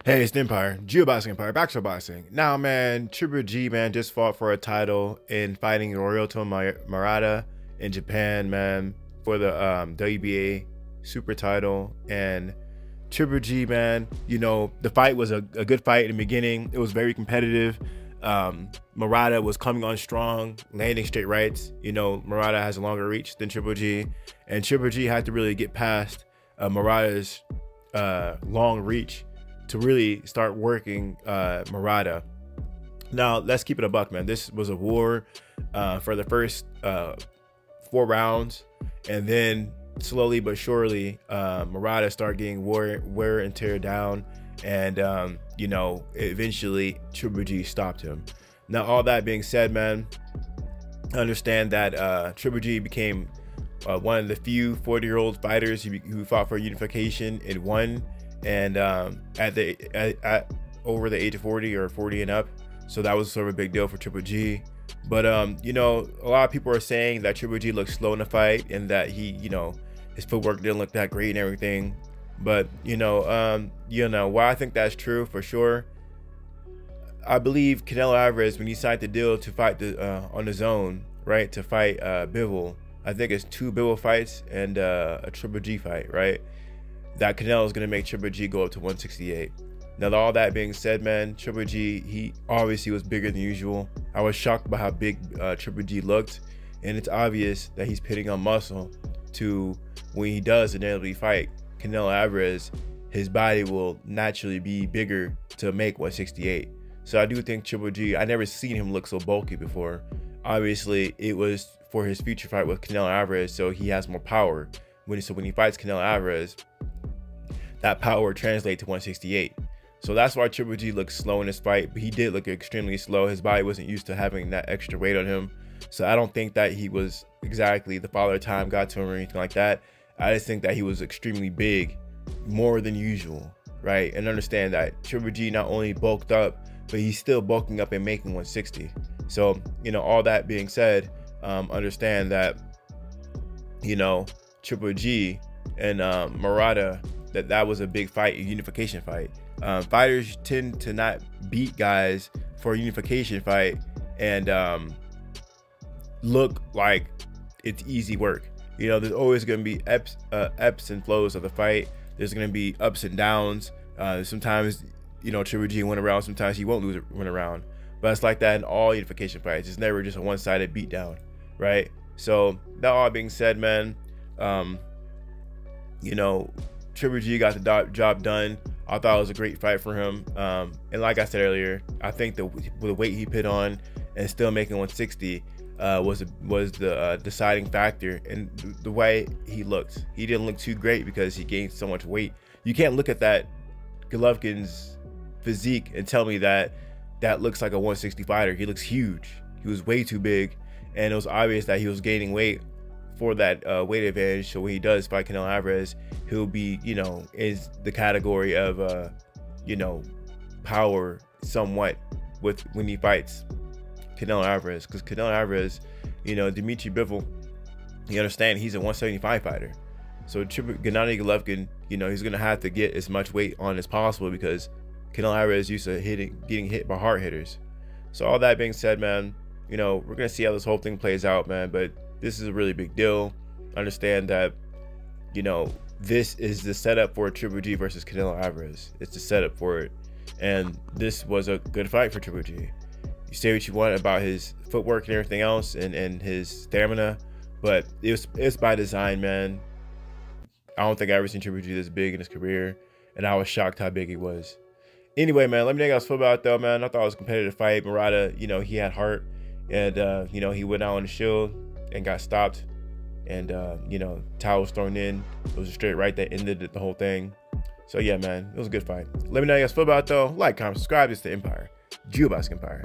Hey, it's the Empire, Geoboxing Empire, Backshot Boxing. Now, man, Triple G, man, just fought for a title in fighting Ryota Murata in Japan, man, for the WBA super title. And Triple G, man, you know, the fight was a good fight in the beginning. It was very competitive. Murata was coming on strong, landing straight rights. You know, Murata has a longer reach than Triple G, and Triple G had to really get past Murata's long reach to really start working Murata. Now, let's keep it a buck, man. This was a war for the first 4 rounds, and then slowly but surely, Murata started getting wear and tear down, and you know, eventually Triple G stopped him. Now, all that being said, man, understand that Triple G became one of the few 40-year-old fighters who fought for unification and won, and at over the age of 40 or 40 and up. So that was sort of a big deal for Triple G. But you know, a lot of people are saying that Triple G looked slow in the fight and that he, you know, his footwork didn't look that great and everything. But you know, why I think that's true for sure, I believe Canelo Alvarez, when he signed the deal to fight on the zone, right, to fight Bivol, I think it's 2 Bivol fights and a Triple G fight, right, that Canelo is going to make Triple G go up to 168. Now, all that being said, man, Triple G, he obviously was bigger than usual. I was shocked by how big Triple G looked, and it's obvious that he's pitting on muscle to when he does inevitably fight Canelo Alvarez, his body will naturally be bigger to make 168. So I do think Triple G, I never seen him look so bulky before. Obviously, it was for his future fight with Canelo Alvarez, so he has more power. When he fights Canelo Alvarez, that power translates to 168. So that's why Triple G looked slow in this fight, but he did look extremely slow. His body wasn't used to having that extra weight on him. So I don't think that he was exactly the father time got to him or anything like that. I just think that he was extremely big, more than usual, right? And understand that Triple G not only bulked up, but he's still bulking up and making 160. So, you know, all that being said, understand that, you know, Triple G and Murata, that was a big fight, a unification fight. Fighters tend to not beat guys for a unification fight and look like it's easy work. You know, there's always going to be ebbs and flows of the fight. There's going to be ups and downs. Sometimes, you know, Triple G win around. Sometimes he won't win around. But it's like that in all unification fights. It's never just a one-sided beatdown, right? So that all being said, man, you know, Triple G got the job done. I thought it was a great fight for him. And like I said earlier, I think the weight he put on and still making 160 was the deciding factor in the way he looked. He didn't look too great because he gained so much weight. You can't look at that Golovkin's physique and tell me that that looks like a 160 fighter. He looks huge. He was way too big, and it was obvious that he was gaining weight for that weight advantage. So when he does fight Canelo Alvarez, he'll be, you know, in the category of you know, power somewhat with when he fights Canelo Alvarez, because Canelo Alvarez, you know, Dmitry Bivol, you understand he's a 175 fighter. So Gennady Golovkin, you know, he's gonna have to get as much weight on as possible because Canelo Alvarez used to getting hit by hard hitters. So all that being said, man, you know, we're gonna see how this whole thing plays out, man. But this is a really big deal. Understand that, you know, this is the setup for Triple G versus Canelo Alvarez. It's the setup for it, and this was a good fight for Triple G. You say what you want about his footwork and everything else, and his stamina, but it's by design, man. I don't think I've ever seen Triple G this big in his career, and I was shocked how big he was. Anyway, man, let me know your guys' feel about it, though, man. I thought it was a competitive fight. Murata, you know, he had heart, and you know, he went out on the shield and got stopped, and you know, towel was thrown in. It was a straight right that ended the whole thing. So yeah, man, it was a good fight. Let me know how you guys feel about it, though. Like, comment, subscribe. It's the Empire, Geoboxing Empire.